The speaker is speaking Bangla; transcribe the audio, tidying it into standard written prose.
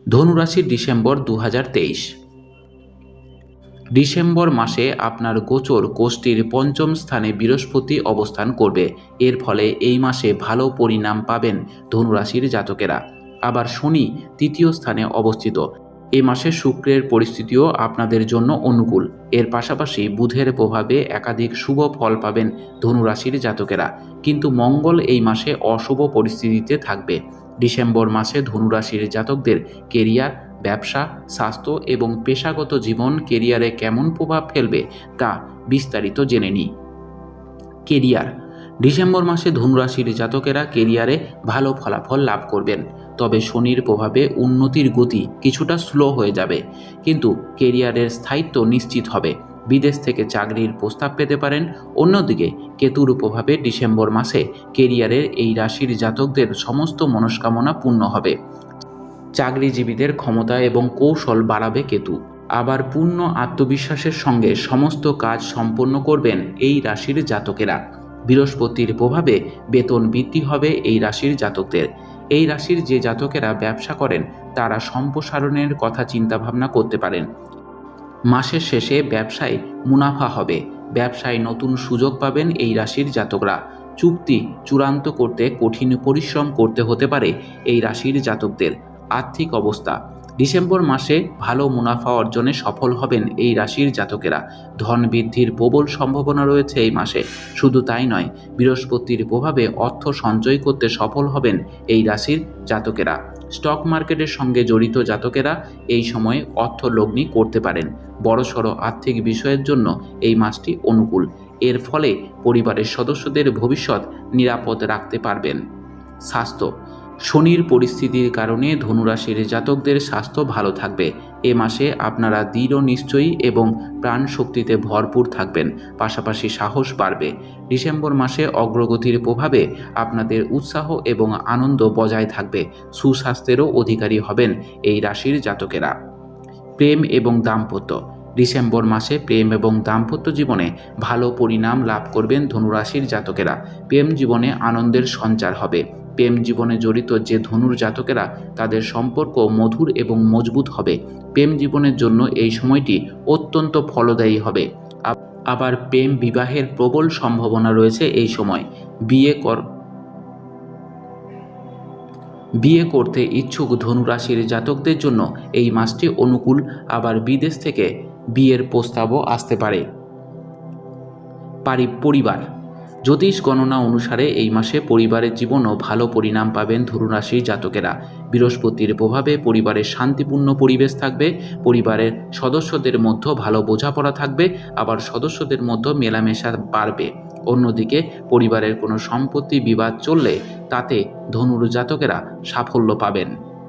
ধনুরাশির ডিসেম্বর 2023। ডিসেম্বর মাসে আপনার গোচর কোষ্ঠীর পঞ্চম স্থানে বৃহস্পতি অবস্থান করবে। এর ফলে এই মাসে ভালো পরিণাম পাবেন ধনুরাশির জাতকেরা। আবার শনি তৃতীয় স্থানে অবস্থিত। এই মাসে শুক্রের পরিস্থিতিও আপনাদের জন্য অনুকূল। এর পাশাপাশি বুধের প্রভাবে একাধিক শুভ ফল পাবেন ধনুরাশির জাতকেরা। কিন্তু মঙ্গল এই মাসে অশুভ পরিস্থিতিতে থাকবে। ডিসেম্বর মাসে ধনুরাশির জাতকদের কেরিয়ার, ব্যবসা, স্বাস্থ্য এবং পেশাগত জীবন কেরিয়ারে কেমন প্রভাব ফেলবে তা বিস্তারিত জেনে নিই। কেরিয়ার। ডিসেম্বর মাসে ধনুরাশির জাতকেরা কেরিয়ারে ভালো ফলাফল লাভ করবেন। তবে শনির প্রভাবে উন্নতির গতি কিছুটা স্লো হয়ে যাবে, কিন্তু কেরিয়ারের স্থায়িত্ব নিশ্চিত হবে। বিদেশ থেকে চাকরির প্রস্তাব পেতে পারেন। অন্যদিকে কেতুর প্রভাবে ডিসেম্বর মাসে কেরিয়ারের এই রাশির জাতকদের সমস্ত মনস্কামনা পূর্ণ হবে। চাকরিজীবীদের ক্ষমতা এবং কৌশল বাড়াবে কেতু। আবার পূর্ণ আত্মবিশ্বাসের সঙ্গে সমস্ত কাজ সম্পন্ন করবেন এই রাশির জাতকেরা। বৃহস্পতির প্রভাবে বেতন বৃদ্ধি হবে এই রাশির জাতকদের। এই রাশির যে জাতকেরা ব্যবসা করেন তারা সম্প্রসারণের কথা চিন্তাভাবনা করতে পারেন। মাসের শেষে ব্যবসায় মুনাফা হবে। ব্যবসায় নতুন সুযোগ পাবেন এই রাশির জাতকরা। চুক্তি চূড়ান্ত করতে কঠিন পরিশ্রম করতে হতে পারে এই রাশির জাতকদের। আর্থিক অবস্থা। ডিসেম্বর মাসে ভালো মুনাফা অর্জনে সফল হবেন এই রাশির জাতকেরা। ধন বৃদ্ধির প্রবল সম্ভাবনা রয়েছে এই মাসে। শুধু তাই নয়, বৃহস্পতির প্রভাবে অর্থ সঞ্চয় করতে সফল হবেন এই রাশির জাতকেরা। স্টক মার্কেটের সঙ্গে জড়িত জাতকেরা এই সময়ে অর্থ লগ্নি করতে পারেন। বড়সড় আর্থিক বিষয়ের জন্য এই মাসটি অনুকূল। এর ফলে পরিবারের সদস্যদের ভবিষ্যৎ নিরাপদ রাখতে পারবেন। স্বাস্থ্য। শনির পরিস্থিতির কারণে ধনুরাশির জাতকদের স্বাস্থ্য ভালো থাকবে। এ মাসে আপনারা দৃঢ় নিশ্চয়ই এবং প্রাণ শক্তিতে ভরপুর থাকবেন, পাশাপাশি সাহস বাড়বে। ডিসেম্বর মাসে অগ্রগতির প্রভাবে আপনাদের উৎসাহ এবং আনন্দ বজায় থাকবে। সুস্বাস্থ্যেরও অধিকারী হবেন এই রাশির জাতকেরা। প্রেম এবং দাম্পত্য। ডিসেম্বর মাসে প্রেম এবং দাম্পত্য জীবনে ভালো পরিণাম লাভ করবেন ধনুরাশির জাতকেরা। প্রেম জীবনে আনন্দের সঞ্চার হবে। প্রেম জীবনে জড়িত যে ধনুর জাতকেরা তাদের সম্পর্ক মধুর এবং মজবুত হবে। প্রেম জীবনের জন্য এই সময়টি অত্যন্ত ফলদায়ী হবে। আবার প্রেম বিবাহের প্রবল সম্ভাবনা রয়েছে এই সময়। বিয়ে করতে ইচ্ছুক ধনুরাশির জাতকদের জন্য এই মাসটি অনুকূল। আবার বিদেশ থেকে বিয়ের প্রস্তাবও আসতে পারে। পরিবার। জ্যোতিষ গণনা অনুসারে এই মাসে পরিবারের জীবনও ভালো পরিণাম পাবেন ধনুরাশির জাতকেরা। বৃহস্পতির প্রভাবে পরিবারের শান্তিপূর্ণ পরিবেশ থাকবে। পরিবারের সদস্যদের মধ্যে ভালো বোঝাপড়া থাকবে। আবার সদস্যদের মধ্যে মেলামেশা বাড়বে। অন্যদিকে পরিবারের কোনো সম্পত্তি বিবাদ চললে তাতে ধনুর জাতকেরা সাফল্য পাবেন।